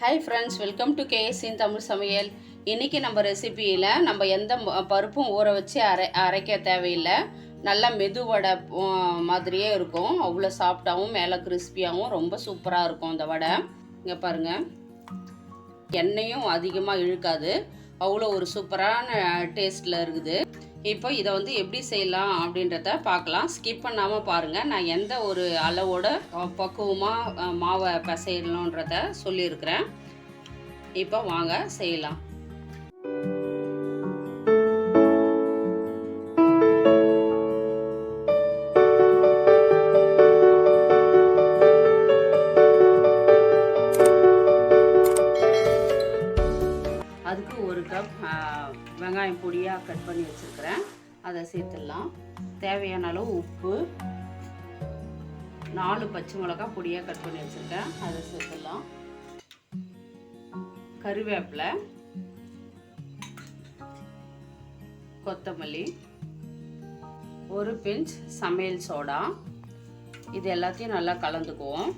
Hi friends, welcome to கேஎஸ்இன் தமிழ் சமையல். இன்றைக்கி நம்ம ரெசிபியில் நம்ம எந்த பருப்பும் ஊற வச்சு அரைக்க தேவையில்லை. நல்லா மெதுவடை மாதிரியே இருக்கும். அவ்வளோ சாஃப்டாகவும் மேலே கிறிஸ்பியாகவும் ரொம்ப சூப்பராக இருக்கும் இந்த வடை. இங்கே பாருங்கள், எண்ணெயும் அதிகமாக இழுக்காது. அவ்வளோ ஒரு சூப்பரான டேஸ்ட்டில் இருக்குது. இப்போ இதை வந்து எப்படி செய்யலாம் அப்படின்றத பார்க்கலாம். ஸ்கிப் பண்ணாமல் பாருங்கள். நான் எந்த ஒரு அளவோட பக்குவமாக மாவை பிசையணுன்றத சொல்லியிருக்கிறேன். இப்போ வாங்க செய்யலாம். அதுக்கு ஒரு கப் வெங்காயம் பொடியாக கட் பண்ணி வச்சுருக்கிறேன். அதை சேர்த்துடலாம். தேவையான அளவு உப்பு, 4 பச்சை மிளகாய் பொடியாக கட் பண்ணி வச்சுருக்கேன், அதை சேர்த்துடலாம். கருவேப்பிலை, கொத்தமல்லி, ஒரு பிஞ்ச் சமையல் சோடா. இது எல்லாத்தையும் நல்லா கலந்துக்குவோம்.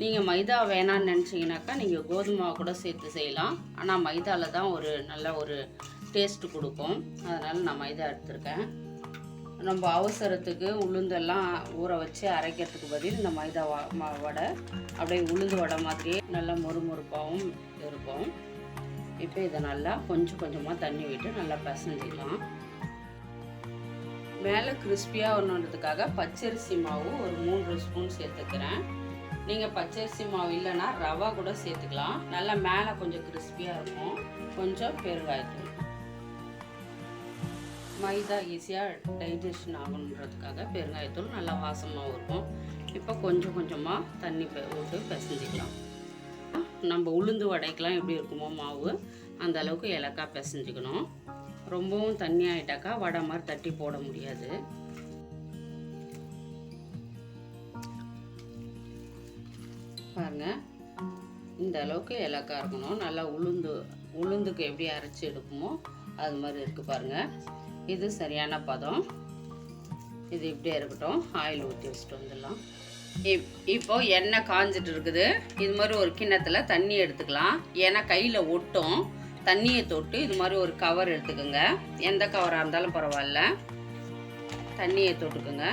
நீங்கள் மைதா வேணான்னு நினச்சிங்கனாக்கா நீங்கள் கோதுமை கூட சேர்த்து செய்யலாம். ஆனால் மைதாவில் தான் நல்ல ஒரு டேஸ்ட்டு கொடுக்கும். அதனால் நான் மைதா எடுத்திருக்கேன். நம்ம அவசரத்துக்கு உளுந்தெல்லாம் ஊற வச்சு அரைக்கிறதுக்கு பதில் இந்த மைதா வடை அப்படியே உளுந்து வடை மாதிரியே நல்லா மொறுமொறுப்பாகவும் இருக்கும். இப்போ இதை நல்லா கொஞ்சம் கொஞ்சமாக தண்ணி விட்டு நல்லா பிசைஞ்சிக்கலாம். மேலே கிறிஸ்பியாக வரணுன்றதுக்காக பச்சரிசி மாவு ஒரு 3 ஸ்பூன் சேர்த்துக்கிறேன். நீங்கள் பச்சரிசி மாவு இல்லைன்னா ரவா கூட சேர்த்துக்கலாம். நல்லா மேலே கொஞ்சம் கிறிஸ்பியாக இருக்கும். கொஞ்சம் பெருங்காயத்தூள். மைதா ஈஸியாக டைஜஷன் ஆகணுன்றதுக்காக பெருங்காயத்தூள் நல்லா வாசமாகவும் இருக்கும். இப்போ கொஞ்சம் கொஞ்சமாக தண்ணி விட்டு பிசைஞ்சிக்கலாம். நம்ம உளுந்து வடைக்கெலாம் எப்படி இருக்குமோ மாவு அந்த அளவுக்கு இலக்காக பிசைஞ்சிக்கணும். ரொம்பவும் தண்ணி ஆகிட்டாக்கா வடை மாதிரி தட்டி போட முடியாது. பாருங்கள், இந்த அளவுக்கு இலக்காக இருக்கணும். நல்லா உளுந்துக்கு எப்படி அரைச்சி எடுக்குமோ அது மாதிரி இருக்குது பாருங்கள். இது சரியான பதம். இது இப்படியே இருக்கட்டும். ஆயில் ஊற்றி வச்சுட்டு வந்துடலாம். இப்போ எண்ணெய் காஞ்சிட்டு இருக்குது. இது மாதிரி ஒரு கிண்ணத்தில் தண்ணி எடுத்துக்கலாம். ஏன்னா கையில் ஒட்டும். தண்ணியை தொட்டு இது மாதிரி ஒரு கவர் எடுத்துக்கோங்க. எந்த கவராக இருந்தாலும் பரவாயில்ல. தண்ணியை தொட்டுக்குங்க.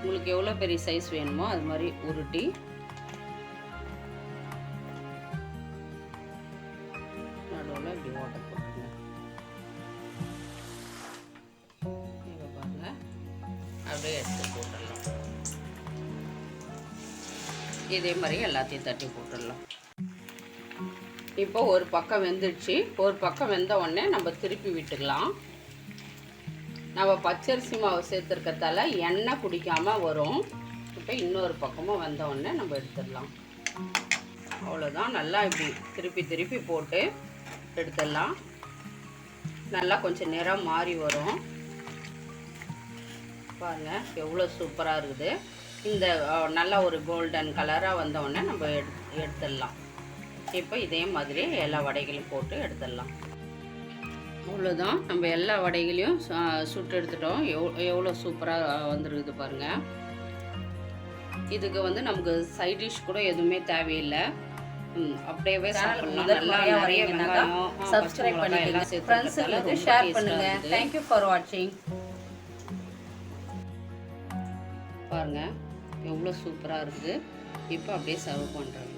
உங்களுக்கு எவ்வளோ பெரிய சைஸ் வேணுமோ அது மாதிரி உருட்டி நடுவில் இப்படி ஓட்ட போட்டுருங்க. இப்போ பாருங்க, அப்படியே எடுத்து போட்டுடலாம். இதே மாதிரி எல்லாத்தையும் தட்டி போட்டுடலாம். இப்போ ஒரு பக்கம் வெந்துடுச்சு. ஒரு பக்கம் வெந்த உடனே நம்ம திருப்பி விட்டுக்கலாம். நம்ம பச்சரிசி மாவு சேர்த்துருக்கிறதால எண்ணெய் குடிக்காமல் வரும். இப்போ இன்னொரு பக்கமும் வெந்த உடனே நம்ம எடுத்துடலாம். அவ்வளோதான். நல்லா இப்படி திருப்பி திருப்பி போட்டு எடுத்துடலாம். நல்லா கொஞ்சம் நிறம் மாறி வரும். பாருங்கள் எவ்வளோ சூப்பராக இருக்குது. இந்த நல்ல ஒரு கோல்டன் கலராக வந்த உடனே நம்ம எடுத்துடலாம். இப்போ இதே மாதிரி எல்லா வடைகளையும் போட்டு எடுத்துடலாம். அவ்வளோதான். நம்ம எல்லா வடைகளையும் சுட்டு எடுத்துட்டோம். எவ்வளோ சூப்பராக வந்துருக்குது பாருங்கள். இதுக்கு வந்து நமக்கு சைட் டிஷ் கூட எதுவுமே தேவையில்லை. அப்படியே சாப்பிடலாம். நல்லா நிறைய வெங்காயம், சப்ஸ்கிரைப் பண்ணிக்கோங்க, ஃப்ரெண்ட்ஸுங்களுக்கு ஷேர் பண்ணுங்க. தேங்க்யூ ஃபார் வாட்சிங். பாருங்கள் எவ்வளோ சூப்பராக இருக்குது. இப்போ அப்படியே சர்வ் பண்ணுறேன்.